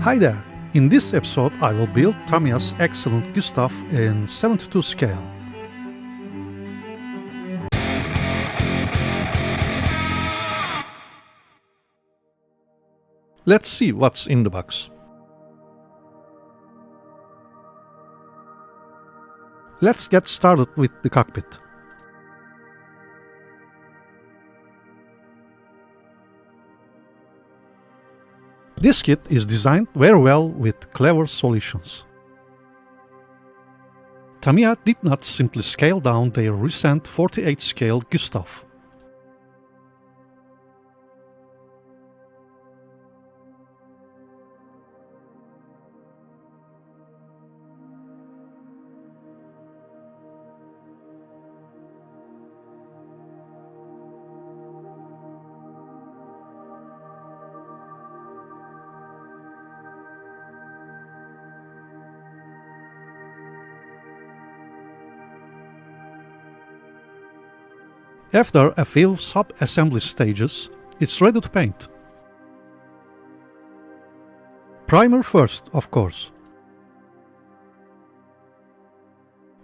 Hi there! In this episode I will build Tamiya's excellent Gustav in 72 scale. Let's see what's in the box. Let's get started with the cockpit. This kit is designed very well with clever solutions. Tamiya did not simply scale down their recent 48 scale Gustav. After a few sub-assembly stages, it's ready to paint. Primer first, of course.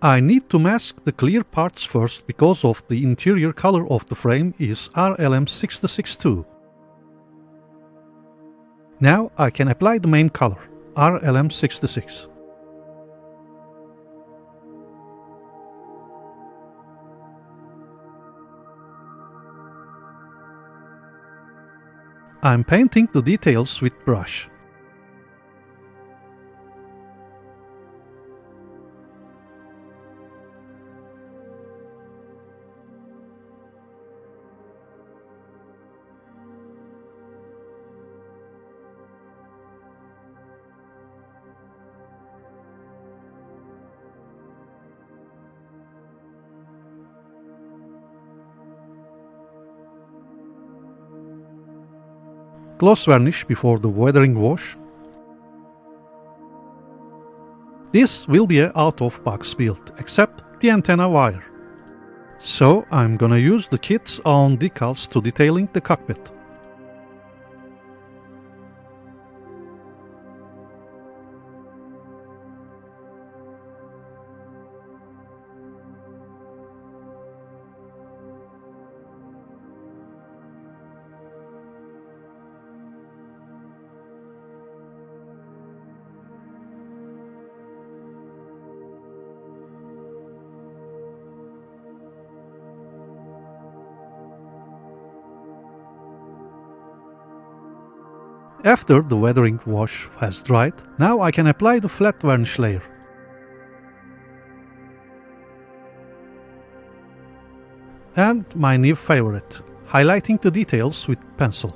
I need to mask the clear parts first because of the interior color of the frame is RLM66 too. Now I can apply the main color, RLM66. I'm painting the details with brush. Gloss varnish before the weathering wash. This will be an out-of-box build, except the antenna wire. So I'm gonna use the kit's own decals to detailing the cockpit. After the weathering wash has dried, now I can apply the flat varnish layer. And my new favorite, highlighting the details with pencil.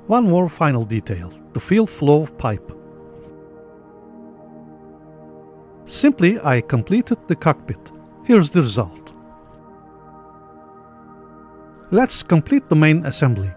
One more final detail, the fuel flow pipe. Simply I completed the cockpit. Here's the result. Let's complete the main assembly.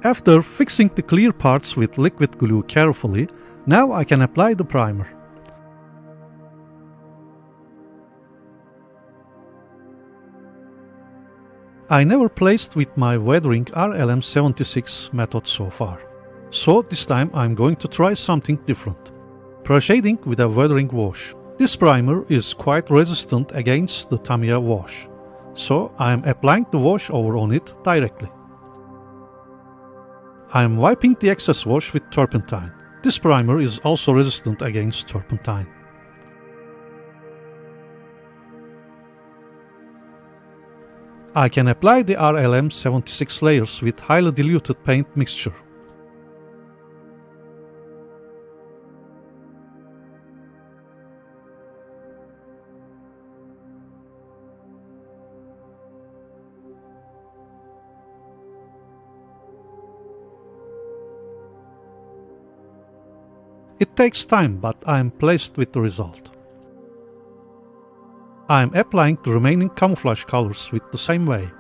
After fixing the clear parts with liquid glue carefully, now I can apply the primer. I never placed with my weathering RLM76 method so far, so this time I'm going to try something different. Pre-shading with a weathering wash. This primer is quite resistant against the Tamiya wash, so I am applying the wash over on it directly. I am wiping the excess wash with turpentine. This primer is also resistant against turpentine. I can apply the RLM76 layers with highly diluted paint mixture. It takes time, but I am pleased with the result. I am applying the remaining camouflage colors with the same way.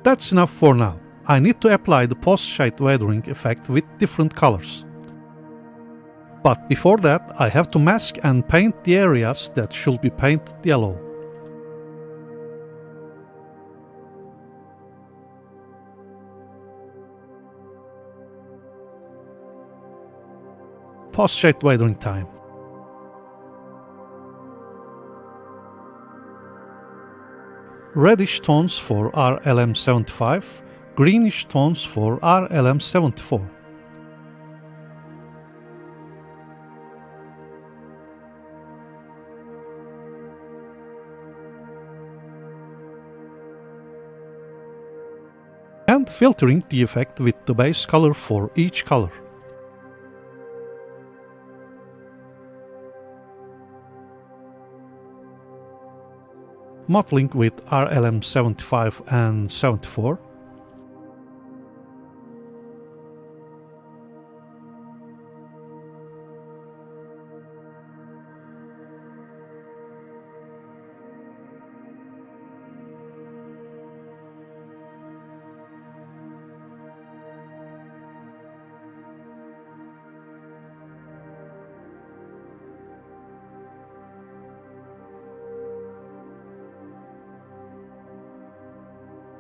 That's enough for now. I need to apply the post-shade weathering effect with different colors. But before that, I have to mask and paint the areas that should be painted yellow. Post-shade weathering time. Reddish tones for RLM75, greenish tones for RLM74. And filtering the effect with the base color for each color. Mottling with RLM75 and 74.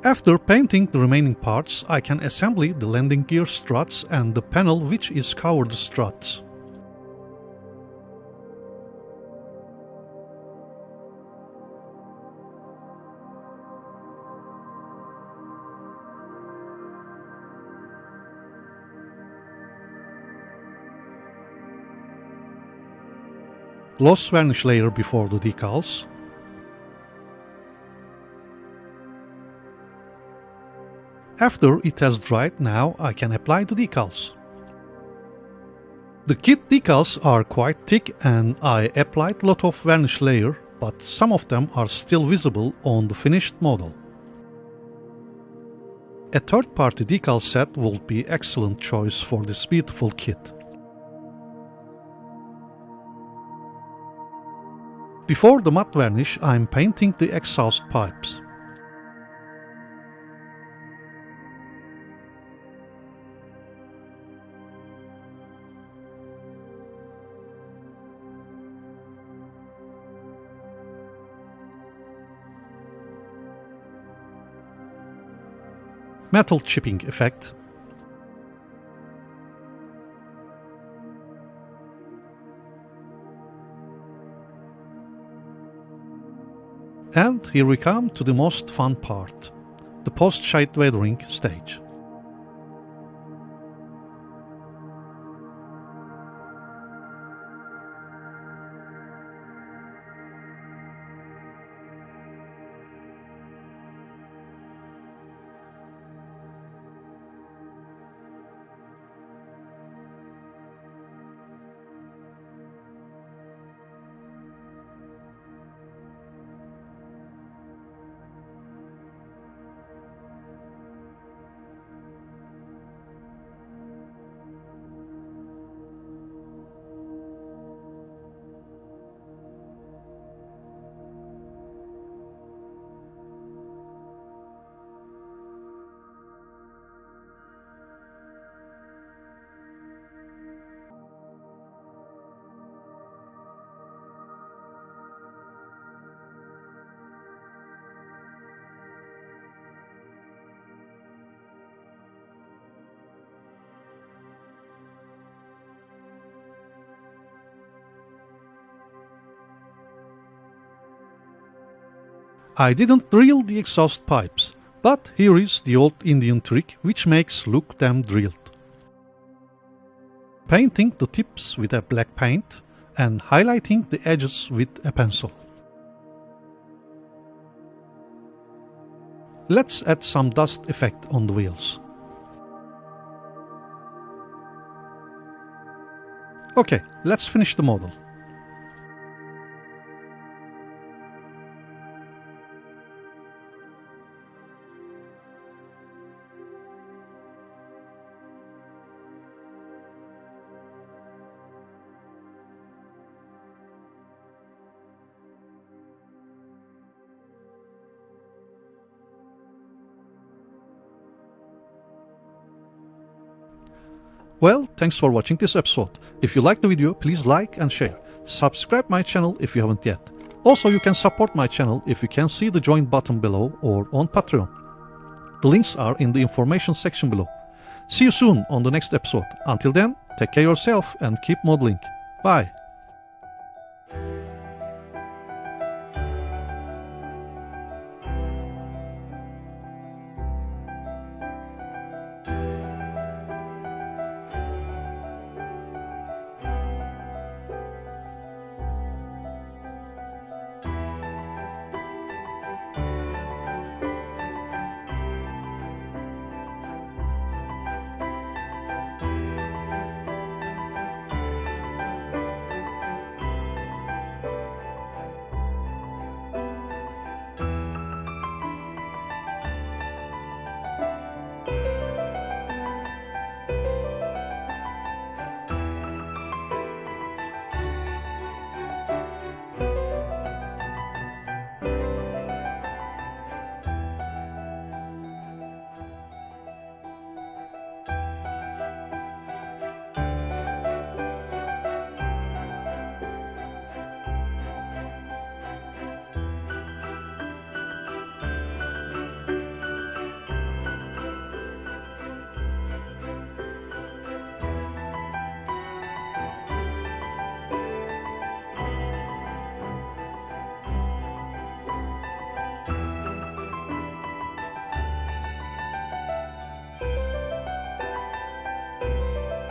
After painting the remaining parts, I can assemble the landing gear struts and the panel which is covered struts. Gloss varnish layer before the decals. After it has dried, now I can apply the decals. The kit decals are quite thick and I applied a lot of varnish layer, but some of them are still visible on the finished model. A third-party decal set will be excellent choice for this beautiful kit. Before the matte varnish, I am painting the exhaust pipes. Metal chipping effect. And here we come to the most fun part, the post-shade weathering stage. I didn't drill the exhaust pipes, but here is the old Indian trick which makes look them drilled. Painting the tips with a black paint and highlighting the edges with a pencil. Let's add some dust effect on the wheels. Okay, let's finish the model. Well, thanks for watching this episode. If you liked the video, please like and share. Subscribe my channel if you haven't yet. Also, you can support my channel if you can see the join button below or on Patreon. The links are in the information section below. See you soon on the next episode. Until then, take care of yourself and keep modeling. Bye.